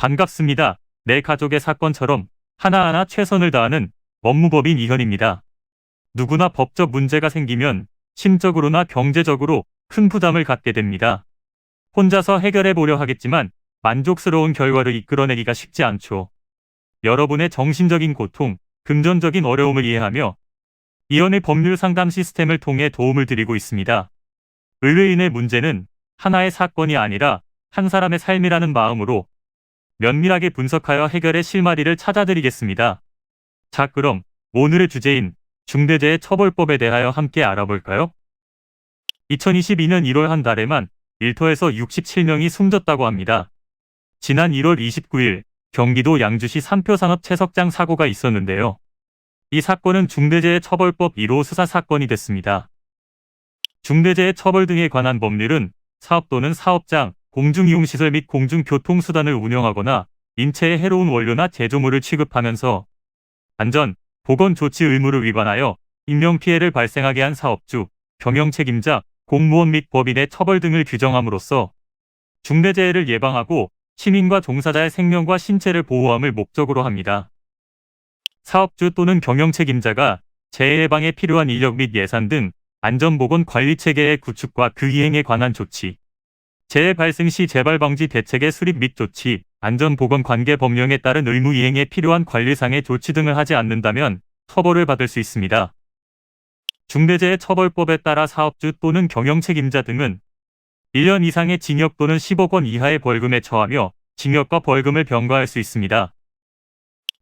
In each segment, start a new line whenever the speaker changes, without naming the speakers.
반갑습니다. 내 가족의 사건처럼 하나하나 최선을 다하는 법무법인 이현입니다. 누구나 법적 문제가 생기면 심적으로나 경제적으로 큰 부담을 갖게 됩니다. 혼자서 해결해 보려 하겠지만 만족스러운 결과를 이끌어내기가 쉽지 않죠. 여러분의 정신적인 고통, 금전적인 어려움을 이해하며 이현의 법률 상담 시스템을 통해 도움을 드리고 있습니다. 의뢰인의 문제는 하나의 사건이 아니라 한 사람의 삶이라는 마음으로 면밀하게 분석하여 해결의 실마리를 찾아드리겠습니다. 자, 그럼 오늘의 주제인 중대재해처벌법에 대하여 함께 알아볼까요? 2022년 1월 한 달에만 일터에서 67명이 숨졌다고 합니다. 지난 1월 29일 경기도 양주시 삼표산업 채석장 사고가 있었는데요. 이 사건은 중대재해처벌법 1호 수사 사건이 됐습니다. 중대재해처벌 등에 관한 법률은 사업 또는 사업장, 공중이용시설 및 공중교통수단을 운영하거나 인체에 해로운 원료나 제조물을 취급하면서 안전, 보건 조치 의무를 위반하여 인명피해를 발생하게 한 사업주, 경영책임자, 공무원 및 법인의 처벌 등을 규정함으로써 중대재해를 예방하고 시민과 종사자의 생명과 신체를 보호함을 목적으로 합니다. 사업주 또는 경영책임자가 재해 예방에 필요한 인력 및 예산 등 안전보건관리체계의 구축과 그 이행에 관한 조치, 재해 발생 시 재발방지 대책의 수립 및 조치, 안전보건관계법령에 따른 의무 이행에 필요한 관리상의 조치 등을 하지 않는다면 처벌을 받을 수 있습니다. 중대재해처벌법에 따라 사업주 또는 경영책임자 등은 1년 이상의 징역 또는 10억 원 이하의 벌금에 처하며 징역과 벌금을 병과할 수 있습니다.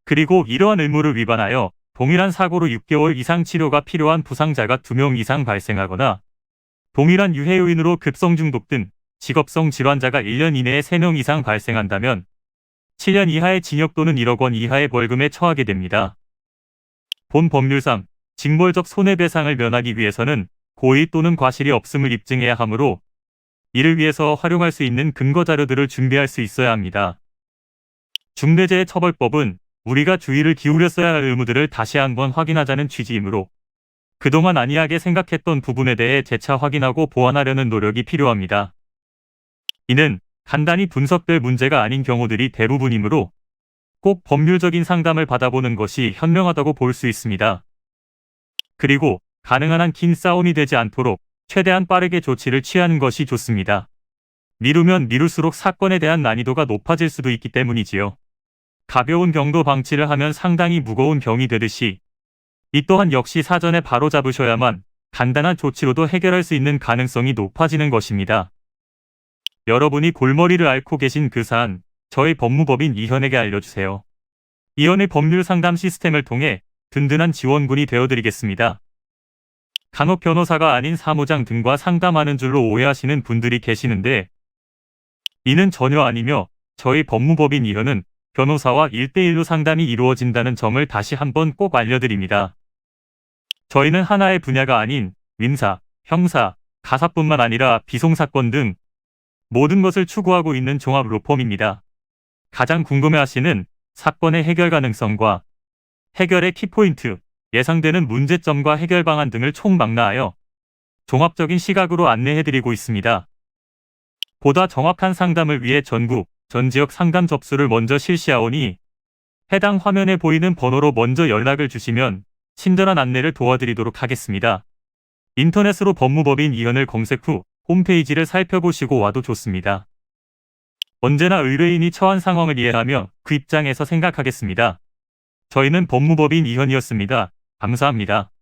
그리고 이러한 의무를 위반하여 동일한 사고로 6개월 이상 치료가 필요한 부상자가 2명 이상 발생하거나 동일한 유해 요인으로 급성 중독 등 직업성 질환자가 1년 이내에 3명 이상 발생한다면 7년 이하의 징역 또는 1억 원 이하의 벌금에 처하게 됩니다. 본 법률상 징벌적 손해배상을 면하기 위해서는 고의 또는 과실이 없음을 입증해야 하므로 이를 위해서 활용할 수 있는 근거 자료들을 준비할 수 있어야 합니다. 중대재해처벌법은 우리가 주의를 기울였어야 할 의무들을 다시 한번 확인하자는 취지이므로 그동안 안이하게 생각했던 부분에 대해 재차 확인하고 보완하려는 노력이 필요합니다. 이는 간단히 분석될 문제가 아닌 경우들이 대부분이므로 꼭 법률적인 상담을 받아보는 것이 현명하다고 볼 수 있습니다. 그리고 가능한 한 긴 싸움이 되지 않도록 최대한 빠르게 조치를 취하는 것이 좋습니다. 미루면 미룰수록 사건에 대한 난이도가 높아질 수도 있기 때문이지요. 가벼운 병도 방치를 하면 상당히 무거운 병이 되듯이 이 또한 역시 사전에 바로잡으셔야만 간단한 조치로도 해결할 수 있는 가능성이 높아지는 것입니다. 여러분이 골머리를 앓고 계신 그 사안, 저희 법무법인 이현에게 알려주세요. 이현의 법률 상담 시스템을 통해 든든한 지원군이 되어드리겠습니다. 간혹 변호사가 아닌 사무장 등과 상담하는 줄로 오해하시는 분들이 계시는데 이는 전혀 아니며 저희 법무법인 이현은 변호사와 1대1로 상담이 이루어진다는 점을 다시 한번 꼭 알려드립니다. 저희는 하나의 분야가 아닌 민사, 형사, 가사뿐만 아니라 비송사건 등 모든 것을 추구하고 있는 종합 로펌입니다. 가장 궁금해하시는 사건의 해결 가능성과 해결의 키포인트, 예상되는 문제점과 해결 방안 등을 총망라하여 종합적인 시각으로 안내해드리고 있습니다. 보다 정확한 상담을 위해 전국, 전 지역 상담 접수를 먼저 실시하오니 해당 화면에 보이는 번호로 먼저 연락을 주시면 친절한 안내를 도와드리도록 하겠습니다. 인터넷으로 법무법인 이현을 검색 후 홈페이지를 살펴보시고 와도 좋습니다. 언제나 의뢰인이 처한 상황을 이해하며 그 입장에서 생각하겠습니다. 저희는 법무법인 이현이었습니다. 감사합니다.